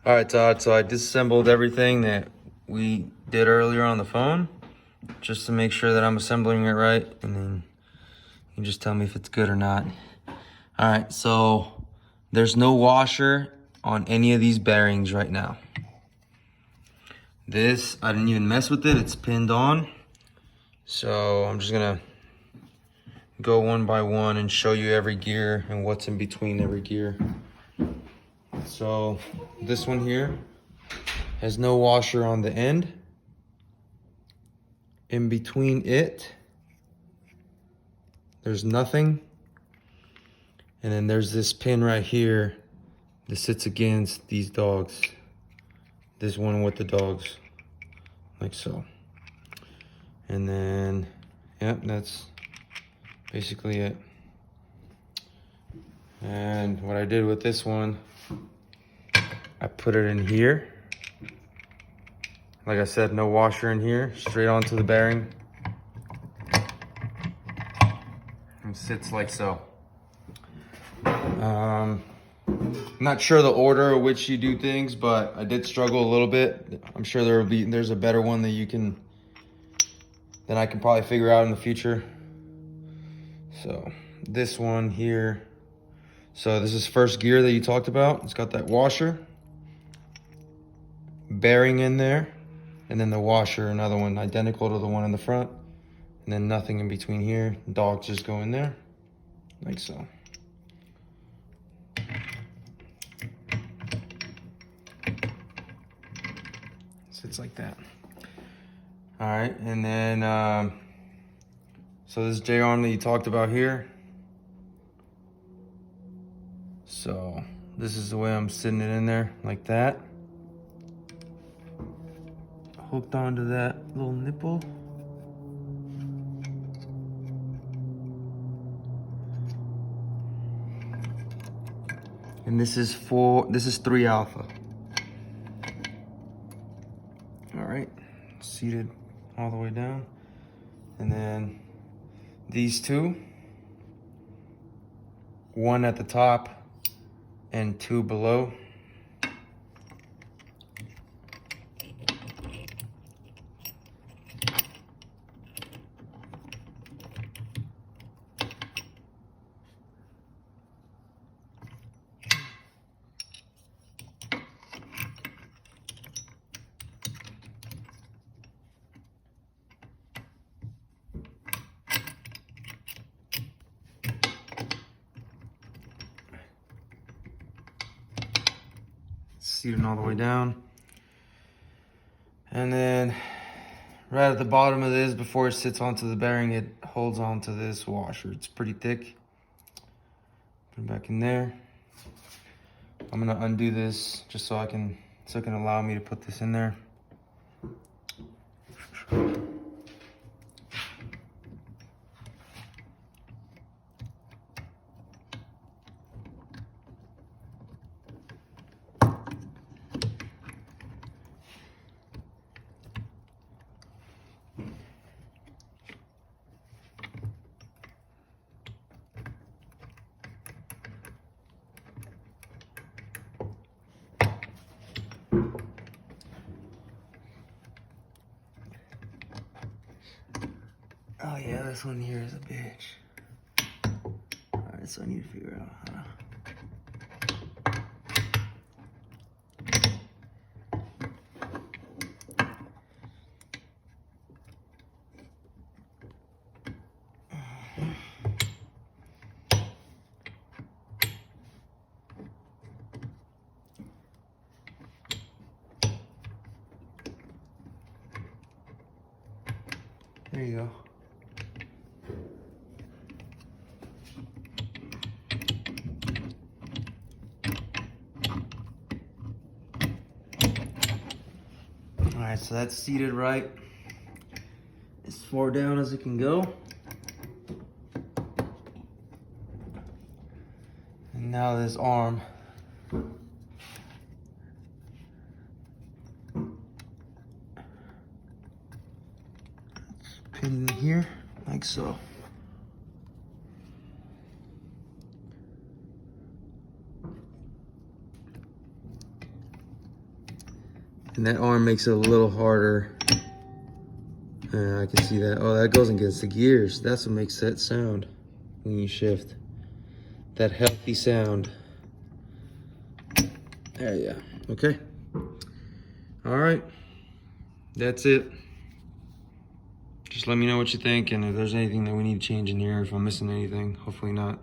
All right, Todd, so I disassembled everything that we did earlier on the phone just to make sure that I'm assembling it right, and then you can just tell me if it's good or not. All right, so there's no washer on any of these bearings right now. This, I didn't even mess with it, it's pinned on. So I'm just gonna go one by one and show you every gear and what's in between every gear. So this one here has no washer on the end. In between it, there's nothing. And then there's this pin right here that sits against these dogs. This one with the dogs, like so. And then, yeah, that's basically it. And what I did with this one, I put it in here. Like I said, no washer in here, straight onto the bearing. And sits like so. Not sure the order of which you do things, but I did struggle a little bit. I'm sure there's a better one that I can probably figure out in the future. So this one here. So this is first gear that you talked about. It's got that washer, bearing in there, and then the washer, another one identical to the one in the front, and then nothing in between here. Dogs just go in there, like so. Sits like that. All right, and then, so this J-arm that you talked about here. So this is the way I'm sitting it in there, like that. Hooked onto that little nipple. And this is 3 alpha. All right, seated all the way down. And then these two, one at the top and two below. Seated all the way down. And then right at the bottom of this, before it sits onto the bearing, it holds onto this washer. It's pretty thick. Put it back in there. I'm gonna undo this just so it can allow me to put this in there. Oh yeah, this one here is a bitch. Alright, so I need to figure out how to... There you go. All right, so that's seated right. As far down as it can go. And now this arm. Pinned in here, like so. And that arm makes it a little harder. I can see that. Oh, that goes against the gears. That's what makes that sound when you shift. That healthy sound. There, yeah. Okay. All right. That's it. Just let me know what you think, and if there's anything that we need to change in here, if I'm missing anything. Hopefully not.